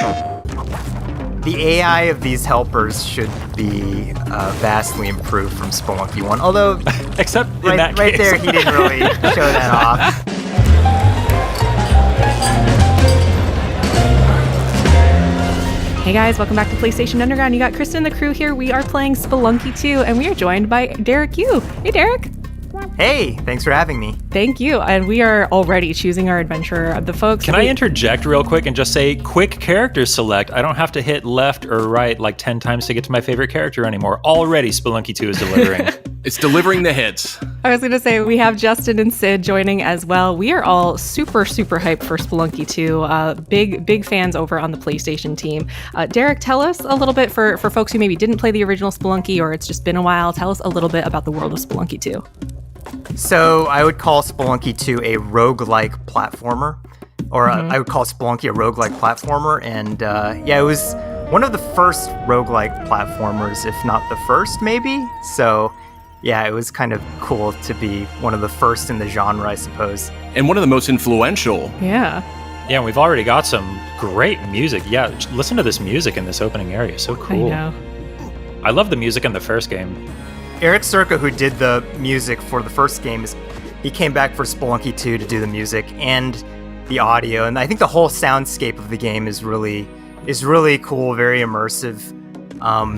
The AI of these helpers should be vastly improved from Spelunky 1, although except in that right case. there he didn't really show that off. Hey guys, welcome back to PlayStation Underground. You got Kristen and the crew here. We are playing Spelunky 2, and we are joined by Derek Yu. Hey, Derek. Hey, thanks for having me. Thank you. And we are already choosing our adventurer. The folks. Can I interject real quick and just say, quick character select. I don't have to hit left or right like 10 times to get to my favorite character anymore. Already, Spelunky 2 is delivering. It's delivering the hits. I was going to say, we have Justin and Sid joining as well. We are all super hyped for Spelunky 2. Big fans over on the PlayStation team. Derek, tell us a little bit for folks who maybe didn't play the original Spelunky or it's just been a while. Tell us a little bit about the world of Spelunky 2. So I would call Spelunky 2 a roguelike platformer, or I would call Spelunky a roguelike platformer, and it was one of the first roguelike platformers, if not the first, maybe. So yeah, it was kind of cool to be one of the first in the genre, I suppose. And one of the most influential. Yeah. Yeah, we've already got some great music. Yeah, listen to this music in this opening area. So cool. I know. I love the music in the first game. Eric Circa, who did the music for the first game, he came back for Spelunky 2 to do the music and the audio, and I think the whole soundscape of the game is really cool, very immersive.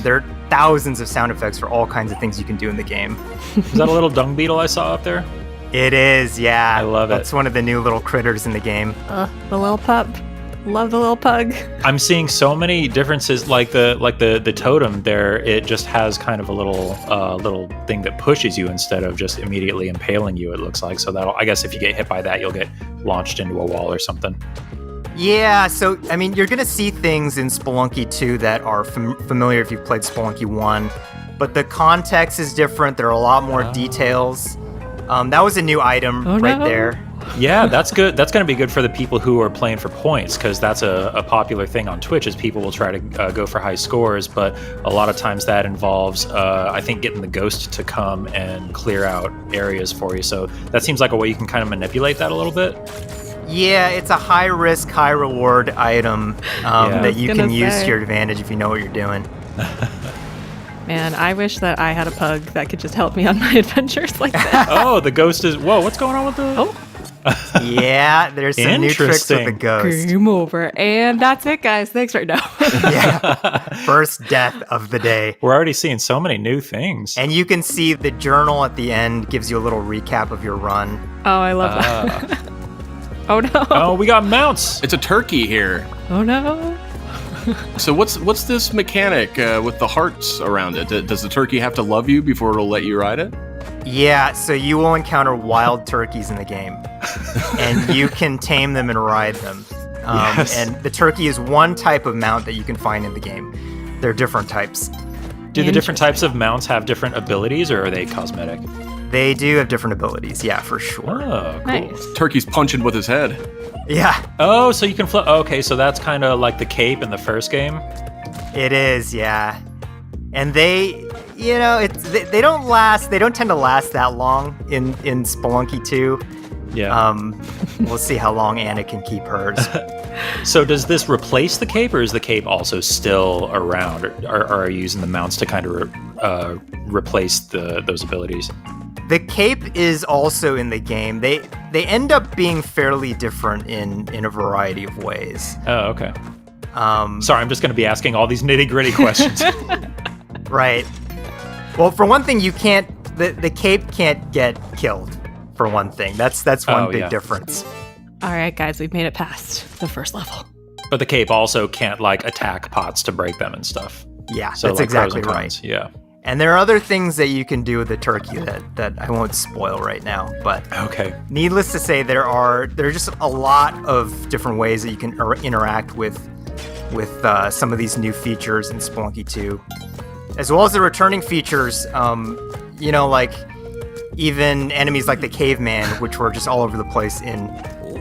There are thousands of sound effects for all kinds of things you can do in the game. Is that a little dung beetle I saw up there? It is, yeah. I love it. That's one of the new little critters in the game. The little pup. Love the little pug. I'm seeing so many differences, like the totem there. It just has kind of a little thing that pushes you instead of just immediately impaling you. It looks like I guess if you get hit by that, you'll get launched into a wall or something. Yeah, so I mean, you're gonna see things in Spelunky 2 that are familiar if you've played Spelunky 1, but the context is different. There are a lot more details. That was a new item right there. Yeah, that's good. That's going to be good for the people who are playing for points, because that's a popular thing on Twitch is people will try to go for high scores, but a lot of times that involves, I think, getting the ghost to come and clear out areas for you. So that seems like a way you can kind of manipulate that a little bit. Yeah, it's a high risk, high reward item that you can use to your advantage if you know what you're doing. Man, I wish that I had a pug that could just help me on my adventures like that. Oh, the ghost is... Whoa, what's going on with the... Oh. Yeah, there's some new tricks with the ghost. Game over. And that's it, guys. Thanks right now. Yeah, first death of the day. We're already seeing so many new things. And you can see the journal at the end gives you a little recap of your run. Oh, I love that. Oh, no. Oh, we got mounts. It's a turkey here. Oh, no. So what's this mechanic with the hearts around it? Does the turkey have to love you before it'll let you ride it? Yeah, so you will encounter wild turkeys in the game, and you can tame them and ride them. Yes. And the turkey is one type of mount that you can find in the game. There are different types. Do the different types of mounts have different abilities, or are they cosmetic? They do have different abilities, yeah, for sure. Oh, cool. Nice. Turkey's punching with his head. Yeah. Oh, so you can flip. Okay, so that's kind of like the cape in the first game. It is, yeah. And they, they don't last. They don't tend to last that long in Spelunky 2. Yeah. We'll see how long Anna can keep hers. So does this replace the cape, or is the cape also still around, or are you using the mounts to kind of replace those abilities? The cape is also in the game. They end up being fairly different in a variety of ways. Oh, okay. Sorry, I'm just going to be asking all these nitty-gritty questions. Right. Well, for one thing, you can't. The cape can't get killed. For one thing, that's one big difference. All right, guys, we've made it past the first level. But the cape also can't attack pots to break them and stuff. Yeah, so that's exactly right. Cons. Yeah. And there are other things that you can do with the turkey that I won't spoil right now. But okay. Needless to say, there are just a lot of different ways that you can interact with some of these new features in Spelunky 2, as well as the returning features. Like even enemies like the caveman, which were just all over the place in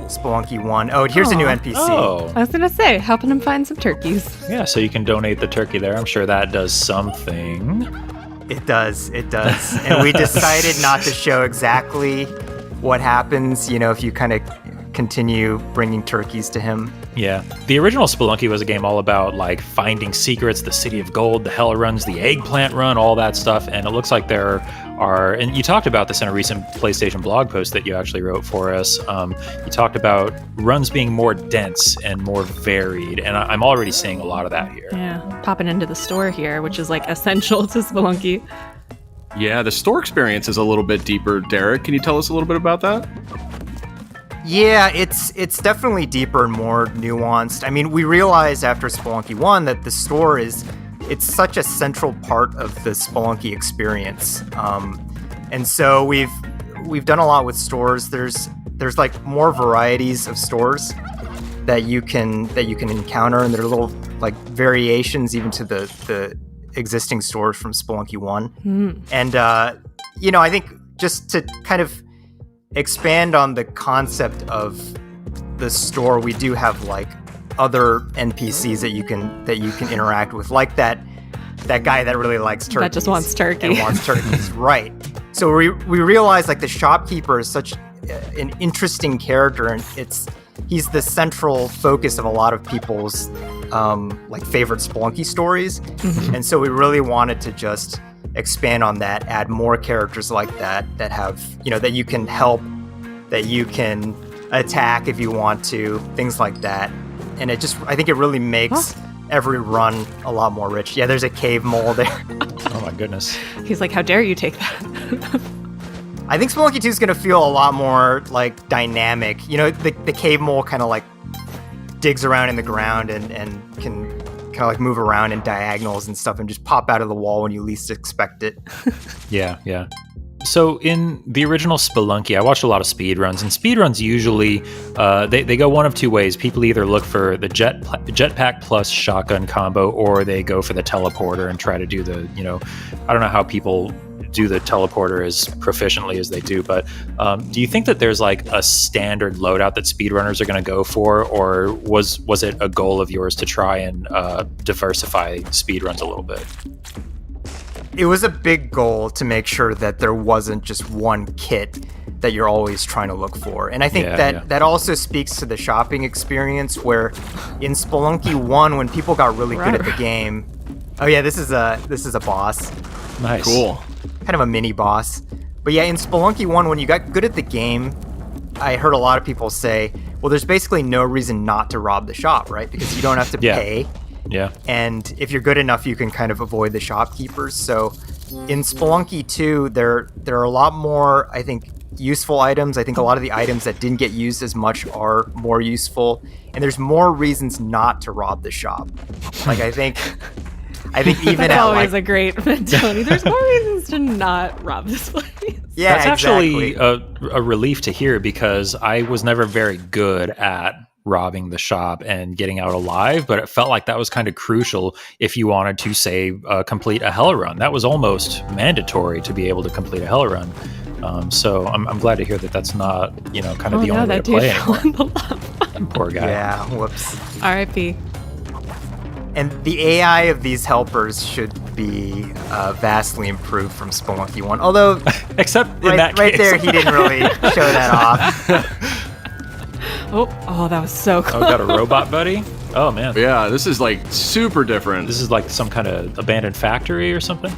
Spelunky 1. Oh, here's a new NPC. Oh. I was going to say, helping him find some turkeys. Yeah, so you can donate the turkey there. I'm sure that does something. It does. And we decided not to show exactly what happens, if you kind of continue bringing turkeys to him. Yeah. The original Spelunky was a game all about like finding secrets, the City of Gold, the Hell runs, the Eggplant run, all that stuff. And it looks like there are, and you talked about this in a recent PlayStation blog post that you actually wrote for us. You talked about runs being more dense and more varied. And I'm already seeing a lot of that here. Yeah, popping into the store here, which is like essential to Spelunky. Yeah, the store experience is a little bit deeper. Derek, can you tell us a little bit about that? Yeah, it's definitely deeper and more nuanced. I mean, we realized after Spelunky 1 that the store it's such a central part of the Spelunky experience. And so we've done a lot with stores. There's like more varieties of stores that you can encounter, and there are little like variations even to the existing stores from Spelunky 1. And I think just to kind of expand on the concept of the store, we do have like other NPCs that you can interact with, like that guy that really likes turkeys. That just wants turkey. And wants turkeys, right. So we realize like the shopkeeper is such an interesting character, and he's the central focus of a lot of people's like favorite Spelunky stories. And so we really wanted to just expand on that, add more characters like that have, that you can help, that you can attack if you want to, things like that. And I think it really makes every run a lot more rich. Yeah, there's a cave mole there. Oh my goodness. He's like, how dare you take that? I think Spelunky 2 is going to feel a lot more like dynamic. The cave mole kind of like digs around in the ground and can kind of like move around in diagonals and stuff and just pop out of the wall when you least expect it. Yeah. So in the original Spelunky, I watched a lot of speedruns, and speedruns usually, they go one of two ways. People either look for the jetpack plus shotgun combo, or they go for the teleporter and try to do the, I don't know how people do the teleporter as proficiently as they do, but do you think that there's like a standard loadout that speedrunners are going to go for, or was it a goal of yours to try and diversify speedruns a little bit? It was a big goal to make sure that there wasn't just one kit that you're always trying to look for. And I think that also speaks to the shopping experience, where in Spelunky 1, when people got really good at the game... Oh yeah, this is a boss. Nice. Cool. Kind of a mini boss. But yeah, in Spelunky 1, when you got good at the game, I heard a lot of people say, well, there's basically no reason not to rob the shop, right? Because you don't have to pay. Yeah. And if you're good enough, you can kind of avoid the shopkeepers. So in Spelunky 2, there are a lot more, I think, useful items. I think a lot of the items that didn't get used as much are more useful. And there's more reasons not to rob the shop. Like, I think even That's at always like, a great mentality. There's more reasons to not rob this place. Yeah, that's exactly. actually a relief to hear, because I was never very good at robbing the shop and getting out alive, but it felt like that was kind of crucial if you wanted to, say, complete a hell run. That was almost mandatory to be able to complete a hell run. So I'm glad to hear that that's not, kind of the only way to play anymore. Poor guy. Yeah, whoops. R.I.P. And the AI of these helpers should be vastly improved from Spelunky 1. Although, except in that right case. there, he didn't really show that off. Oh, that was so cool. Oh, got a robot buddy? Oh, man. Yeah, this is like super different. This is like some kind of abandoned factory or something?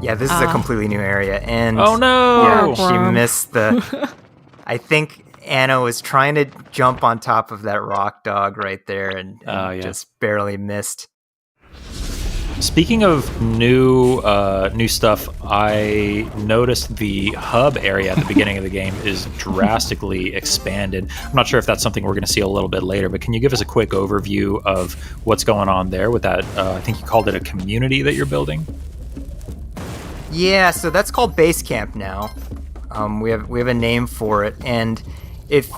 Yeah, this is a completely new area. And oh, no! Yeah, she missed the... I think Anna was trying to jump on top of that rock dog right there and just barely missed. Speaking of new stuff, I noticed the hub area at the beginning of the game is drastically expanded. I'm not sure if that's something we're going to see a little bit later, but can you give us a quick overview of what's going on there with that? I think you called it a community that you're building. Yeah, so that's called Base Camp now. We have a name for it, and if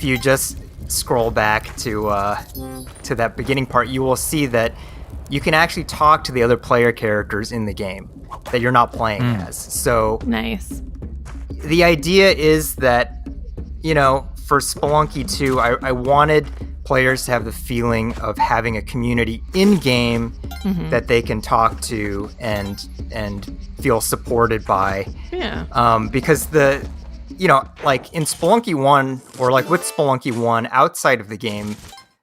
you just scroll back to that beginning part, you will see that you can actually talk to the other player characters in the game that you're not playing as. So Nice. The idea is that, for Spelunky 2, I wanted players to have the feeling of having a community in-game that they can talk to and feel supported by. Yeah. Because like in Spelunky 1, or like with Spelunky 1, outside of the game,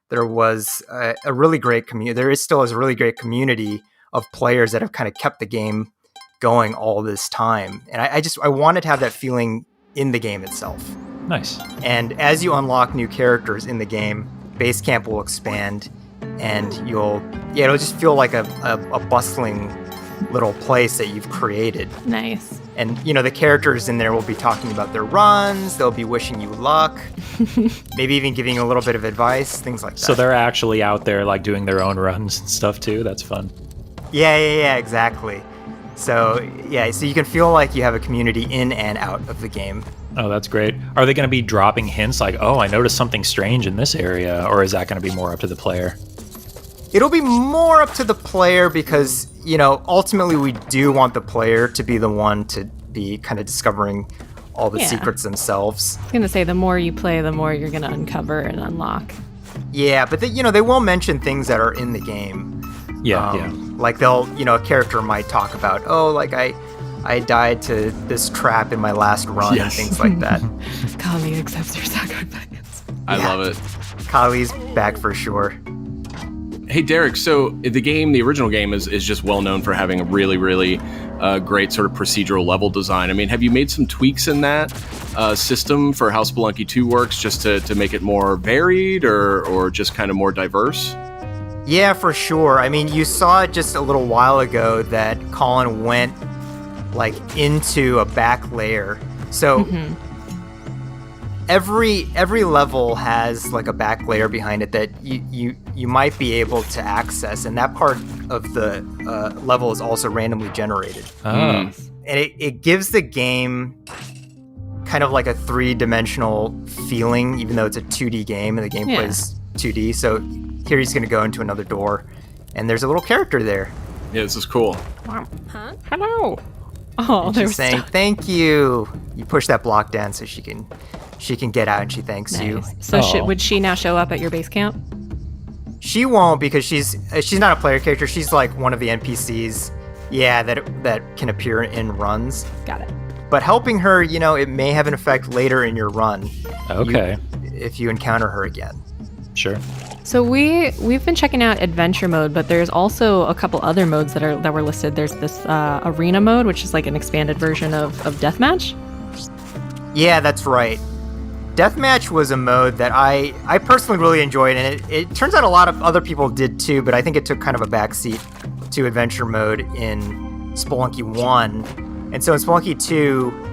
there was a really great community. There still is a really great community of players that have kind of kept the game going all this time. And I wanted to have that feeling in the game itself. Nice. And as you unlock new characters in the game, base camp will expand, and it'll just feel like a bustling little place that you've created. Nice. And, the characters in there will be talking about their runs, they'll be wishing you luck, maybe even giving you a little bit of advice, things like that. So they're actually out there, like, doing their own runs and stuff, too? That's fun. Yeah, exactly. So you can feel like you have a community in and out of the game. Oh, that's great. Are they going to be dropping hints like, oh, I noticed something strange in this area, or is that going to be more up to the player? It'll be more up to the player because, ultimately we do want the player to be the one to be kind of discovering all the secrets themselves. I was going to say, the more you play, the more you're going to uncover and unlock. Yeah, but they will mention things that are in the game. Yeah. Like they'll, a character might talk about, oh, like I died to this trap in my last run and things like that. Kali accepts your sacrifice. I love it. Kali's back for sure. Hey, Derek, so the original game is just well known for having a really, really great sort of procedural level design. I mean, have you made some tweaks in that system for how Spelunky 2 works just to make it more varied or just kind of more diverse? Yeah, for sure. I mean, you saw it just a little while ago that Colin went like into a back layer. So every level has like a back layer behind it that you might be able to access, and that part of the level is also randomly generated. Oh. And it gives the game kind of like a 3-dimensional feeling, even though it's a 2D game and the gameplay is 2D. So here he's going to go into another door, and there's a little character there. Yeah, this is cool. Huh? Hello. Oh, she's saying thank you. You push that block down so she can get out, and she thanks you. So would she now show up at your base camp? She won't, because she's not a player character. She's like one of the NPCs. Yeah, that can appear in runs. Got it. But helping her, it may have an effect later in your run. Okay. If you encounter her again. Sure. So we've been checking out adventure mode, but there's also a couple other modes that were listed. There's this arena mode, which is like an expanded version of deathmatch. Yeah, that's right. Deathmatch was a mode that I personally really enjoyed, and it turns out a lot of other people did too, but I think it took kind of a backseat to adventure mode in Spelunky 1. And so in Spelunky 2,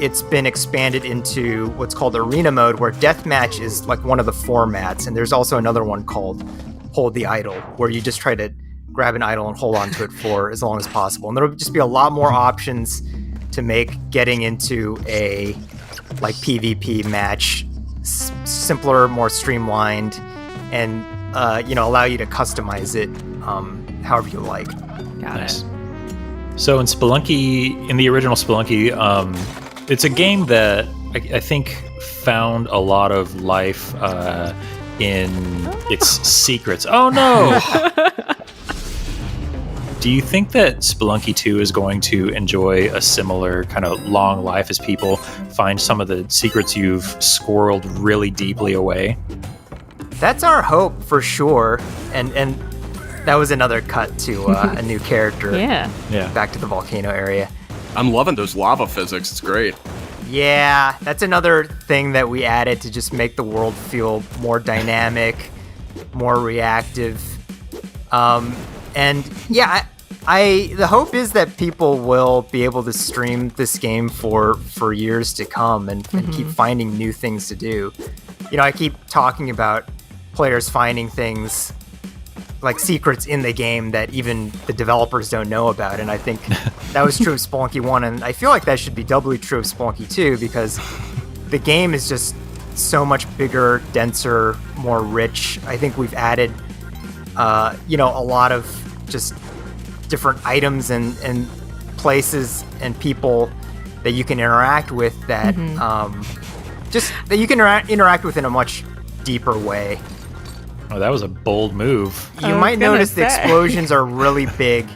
it's been expanded into what's called arena mode, where deathmatch is like one of the formats, and there's also another one called Hold the Idol, where you just try to grab an idol and hold on to it for as long as possible. And there'll just be a lot more options to make getting into a like PvP match simpler, more streamlined, and allow you to customize it however you like. Got it. So in Spelunky, in the original Spelunky, it's a game that I think found a lot of life in its secrets. Oh no! Do you think that Spelunky 2 is going to enjoy a similar kind of long life as people find some of the secrets you've squirreled really deeply away? That's our hope for sure. And that was another cut to a new character. Yeah. Back to the volcano area. I'm loving those lava physics. It's great. Yeah, that's another thing that we added to just make the world feel more dynamic, more reactive. And yeah, the hope is that people will be able to stream this game for years to come and keep finding new things to do. I keep talking about players finding things like secrets in the game that even the developers don't know about, and I think that was true of Spelunky 1, and I feel like that should be doubly true of Spelunky 2, because the game is just so much bigger, denser, more rich. I think we've added a lot of just different items and places and people that you can interact with that that you can interact with in a much deeper way. Oh, that was a bold move. You might notice the explosions are really big,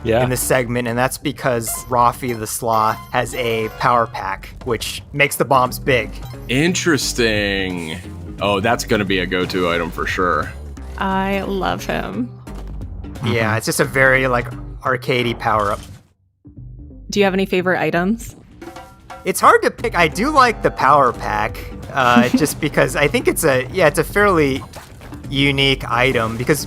Yeah. in this segment, and that's because Rafi the Sloth has a power pack, which makes the bombs big. Interesting. Oh, that's going to be a go-to item for sure. I love him. Yeah, it's just a very arcadey power up. Do you have any favorite items? It's hard to pick. I do like the power pack, just because I think it's a fairly unique item, because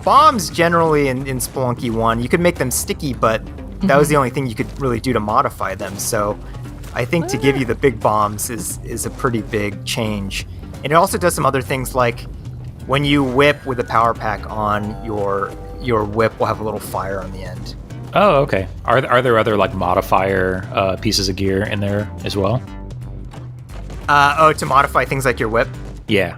bombs generally in Spelunky 1, you could make them sticky, but that was the only thing you could really do to modify them. So I think to give you the big bombs is a pretty big change. And it also does some other things, like when you whip with the power pack on, your whip will have a little fire on the end. Oh, okay. Are there other modifier pieces of gear in there as well? To modify things like your whip? Yeah.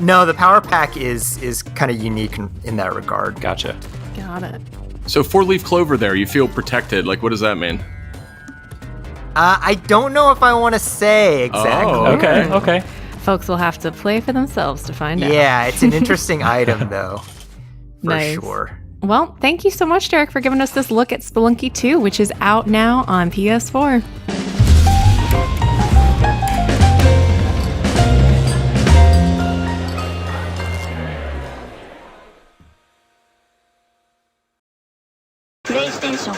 No, the power pack is kind of unique in that regard. Gotcha. Got it. So 4-leaf clover there, you feel protected. What does that mean? I don't know if I want to say exactly. Oh, Okay. Folks will have to play for themselves to find out. Yeah, it's an interesting item, though. For Nice. sure. Well, thank you so much, Derek, for giving us this look at Spelunky 2, which is out now on PS4. PlayStation